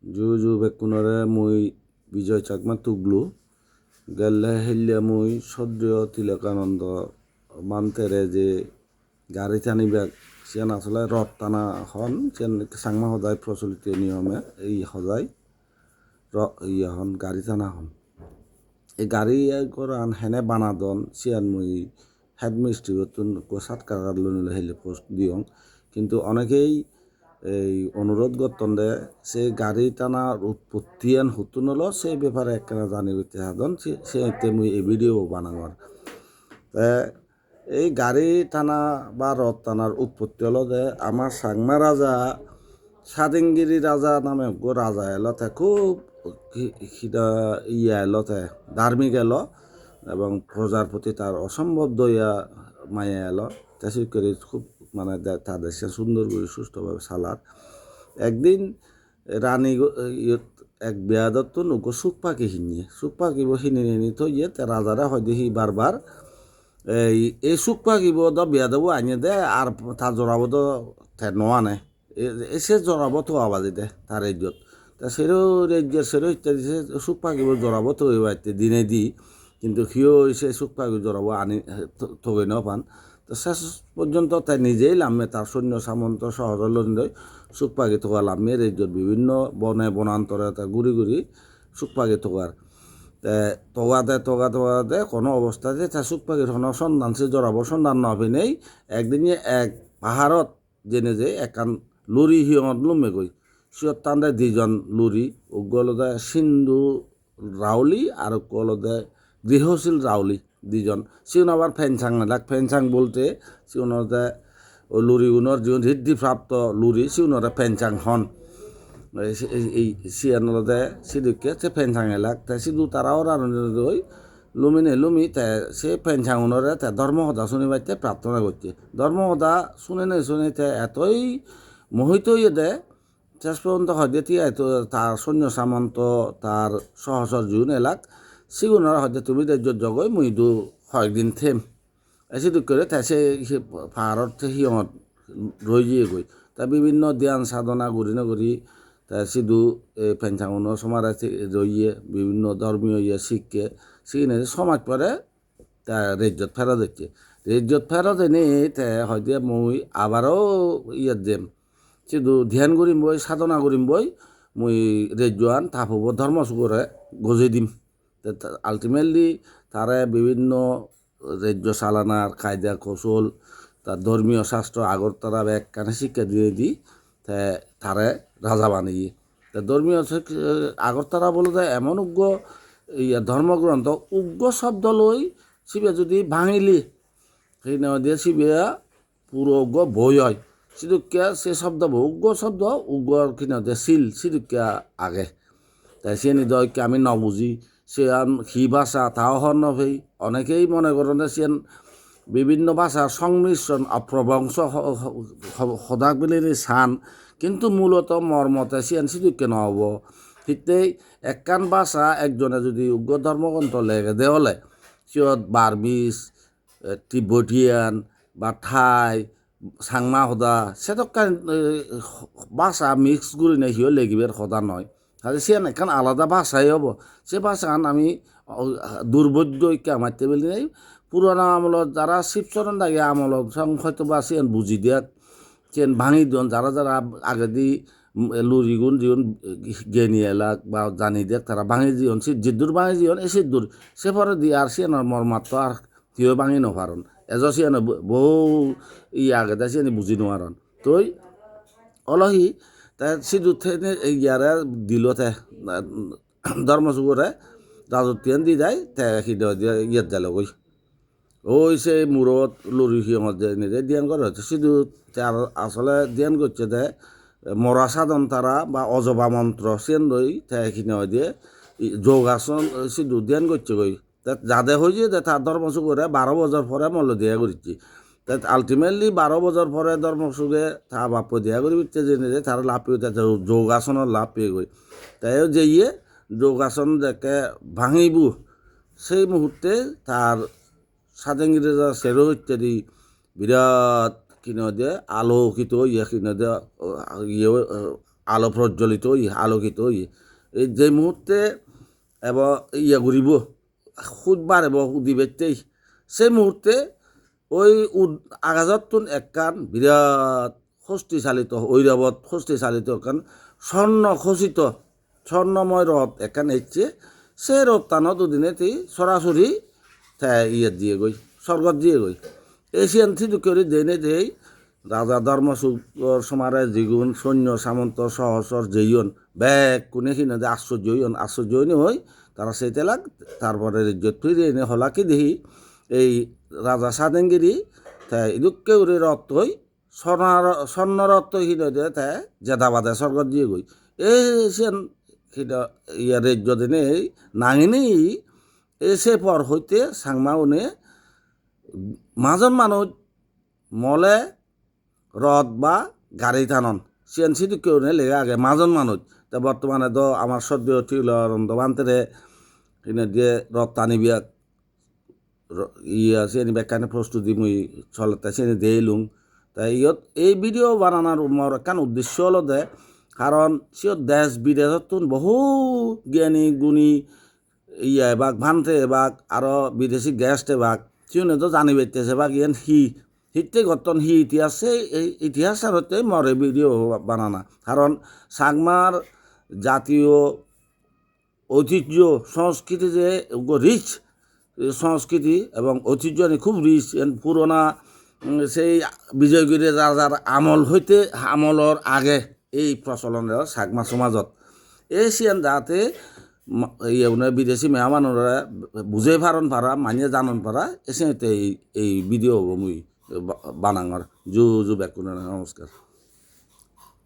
জু বেকুনরে মুই বিজয় চাকমা তুগলু গেলে হেললে মুই সদ্য তিলকানন্দ মানতেরে যে গাড়ি টানিবে সিয়ান আসলে রথ টানা হন সিয়ান সাংমা সদায় প্রচলিত নিয়মে এই সদায় হন গাড়ি টানা হন এই গাড়ি করান হেনে বানাদন সিয়ান মুই হেডমিস্ট্রি সাত কাকার লোনিলে হেলে পোস্ট দিয়ং কিন্তু অনেকেই এই অনুরোধ করতেন সে গাড়ি টানার উৎপত্তি হুতুন হলো সেই ব্যাপারে একখানা জানিতে সাধন সে মুই এই ভিডিও বানানোর এই গাড়ি টানা বা রথ টানার উৎপত্তি হলো যে আমার সাংমা রাজা সাদিংগিরি রাজা নামে রাজা এলতে খুব এলতে ধার্মিক এলো এবং প্রজার প্রতি তার অসম্ভব দয়া মায়া এলো তেসি করে খুব মানে তাদের সে সুন্দর করে সুস্থভাবে সালার একদিন রানী এক বেয়াদত্ত নৌকো সুখ পাখি পাখিব হিনি তো তে রাজারা হয় দেখি বারবার এই সুখ পাখিব বেয়াদবো আনিয়ে দে আর তার জড়াবো তো নোয়া নেই এসে জড়াবো তো আবাদি দে তার ইজ্জত তা সেরো রাজ্যের সেরো ইত্যাদি সুখ পাখিব জড়াবো তো এবার দিনে দি কিন্তু সিও সে সুখ পাখি জড়াবো আনি থগে ন পান তো শেষ পর্যন্ত তাই নিজেই লামে তার সৈন্য সামন্ত সহজলন্ডই সুখ পাখি থোকা লামে রাজ্যত বিভিন্ন বনে বনান্তরে তা ঘুরি সুখ পাখি থোকার তোগাতে কোনো অবস্থাতে তা সুখ পাখির সন্ধান সে জড়াবো সন্ধান নভিনেই একদিনে এক পাহাড়ত জেনে যে একান লুরি হিয়ঙত লুমে গই সিয়ত টান্দে দুইজন লুরি গলদে সিন্ধু রাউলি আর গলদে গৃহশীল রাউলি দুজন সিউন আবার ফেনসাং নালাক ফেনসাং বলতে সিউনতে ওই লুরিগুলোর যে ঋদ্ধিপ্রাপ্ত লুরি সিউনরে ফেনসাং হন এই সিয়ানলতে সিদুকে সে ফেনসাং এলাক তাই সিধু তারাও রানুই লুমি তে সে ফেনসাংনরে তে ধর্মহদা শুনিবাইতে প্রার্থনা করছে ধর্মহদা শুনে তে এতই মোহিত হয়ে দেয় শেষ পর্যন্ত হয়তো এত তার সৈন্য সামন্ত তার সহসর জুন এলাক সিগুনার হয়তো তুমি রাজ্যত জগই মুইদু কয়েকদিন থেম এসে দুঃখ করে তাই সে পাহাড়ত সিয়ঙত রয়ে গিয়ে গই তা বিভিন্ন ধ্যান সাধনা করি তা সিধু এই পেঞ্চাঙ্গন সমাজ রইয়ে বিভিন্ন ধর্মীয় শিখকে সেখানে সমাজ পরে তা রাজ্যত ফেরত দিচ্ছে রাজ্যত ফেরত এনে তে হয়তো মুই আবারও দেম শুধু ধ্যান করিম বই সাধনা করিম বই মুই রাজ্যান তাপব ধর্মসুগরে গজে দিম আলটিমেটলি তারা বিভিন্ন রাজ্য চালানার কায়দা কৌশল তার ধর্মীয় শাস্ত্র আগর তারা একখানে শিক্ষা দিয়ে তারে রাজা বানিয়ে তা ধর্মীয় আগরতারা বলে দেয় এমন উগ্র ধর্মগ্রন্থ উগ্র শব্দ লই শিবে যদি ভাঙিলি সেই নেওয়া দিয়ে শিবে পুরো উগ্র বই হয় সিদুকিয়া সে শব্দ উগ্র শব্দ উগ্র কিনা দিয়ে সিদুকিয়া আগে তাই সে নিদয়কে আমি নবুঝি সে সি ভাষা তাও হর নভেই অনেকেই মনে করেন সে বিভিন্ন ভাষার সংমিশ্রণ অপ্রবংশ সদাক বিলির সান কিন্তু মূলত মর্মতে সিয়ান সিদুকে নহব সিতেই একখান ভাষা একজনে যদি উগ্র ধর্মগ্রন্থ লেগে দেওয়ালে সিয়ত বার্মিস তিব্বতিয়ান বা থাই সাংমা সদা সেটকান ভাষা মিক্স করে না সিও লেগিবের সদা নয় তাহলে সিয়ান একখান আলাদা ভাষাই হব সে ভাষান আমি দুর্বোধ্য মারতে বলি নাই পুরানা আমলত যারা শিবচরণ দাগে আমলত হয়তো বা সিয়ান বুঝি দিয়াত সিয়ান ভাঙি দিন যারা আগে দি লুরিগুন জীবন জ্ঞানী এলাক বা জানি দিয়াক তারা ভাঙি জীবন জিদ্দুর ভাঙি জীবন এ সিদ্ধুর সে পরে দিয়ে আর সিয়ানোর মর্মাত্ম আর কেউ ভাঙি নপারন এজ সিয়ানো বহু আগে দে সিয়ানি বুঝি নোৱাৰন তই অলহি তাই সিদ্ধুর থেকে ইয়ারে দিলতে ধর্মসুগরে রাজত্বিয়ান দি যায় তাই ইয়াত দিল গই ওই সে মূরত লুরি সিয়ঙত যে নিজে ধ্যান করে হচ্ছে শুধু তার আসলে ধ্যান করছে দে মরা সাধন তারা বা অজবা মন্ত্র সেন দই তাইখিনি দিয়ে যোগাসন শুধু ধ্যান করছে গই যাদের হয়েছে তার ধর্মসুগরে 12 বছর পরে মল্ল দিয়া করছি তাই আলটিমেটলি 12 বছর পরে ধর্মসুগে তা বাপ দিয়া করি জেনে যে তারা লাভ পেয়ে যোগাসনের লাভ পেয়ে গই তাই যে যোগাসন দেখে ভাঙিব সেই মুহূর্তে তার সাদেঙ্গিরা সেরো ইত্যাদি বিরাট কিনে দিয়ে আলোকিত কিনে দিয়ে আলো প্রজ্বলিত হই আলোকিত হই এই যে মুহূর্তে এবং ইয়া ঘুরিব খুদবার এবং উদিবেতেই সেই মুহূর্তে ওই আগাজতুন একখান বিরাট হস্তিচালিত ঐরাবত হস্তিচালিত একখান স্বর্ণখচিত স্বর্ণময় রথ একখান এসছে সেই রথটানো দুদিনেতেই সরাসরি ইয়ে দিয়ে গই স্বর্গত দিয়ে গই এশিয়ান থিদু করে দেনে দেই রাজা ধর্মসূত্র সমারে দ্বিগুণ সৈন্য সামন্ত সহসর যেইন ব্যাগ কোনে কিনে যে আশ্চর্য হইনি হই তারা সেইতে লাগ তারপরে ইজ্জত ফিরে এনে হলাকি দেখি এই রাজা সাদেঙ্গিরি তাই ইদুককে উড়ে রক্ত হই স্বর্ণ রক্ত হিনে দিয়ে তাই জেদাবাদে স্বর্গত দিয়ে গই এই এশিয়ান হিটা ইয়া রাজ্য দিনে নাঙিনি এসে পর হইতে সাংমা উনে মাজন মানুষ মলে রথ বা গাড়ি টানন সিএনসি কেউ নেই লেগে আগে মাজন মানুষ তা বর্তমানে তো আমার সদ্য ঠিক বান্তেরে কিনে দিয়ে রথ টানি বিয়া ইয়া সেনি বেকানে প্রস্তুতি মুই চলতে সেনি দিয়েলুম তাই ইয়ত এই ভিডিও বানানোর মোর একখান উদ্দেশ্য হলো দে কারণ সিয়ত দেশ বিদেশত বহু জ্ঞানী গুণী ইয়া এবাক ভান্তে এবাক আরও বিদেশি গেস্ট এবাক সিউনে তো জানি বেতেছে বা ইয়ান হিতে গতন ইতিহাসে এই ইতিহাস হতে মরে ভিডিও বানানা কারণ সাংমার জাতীয় ঐতিহ্য সংস্কৃতি যে রিচ সংস্কৃতি এবং ঐতিহ্য খুব রিচ পুরোনা সেই বিজয়গিরি রাজার আমল হইতে আমলর আগে এই প্রচলন সাগমা সমাজত এশিয়ান যাতে ইয়ে বিদেশি মেহমানরা বুঝে পারা মানিয়ে জানন পারা এসে এই ভিডিও মুই বানাঙর জু ব্যাকুন নমস্কার।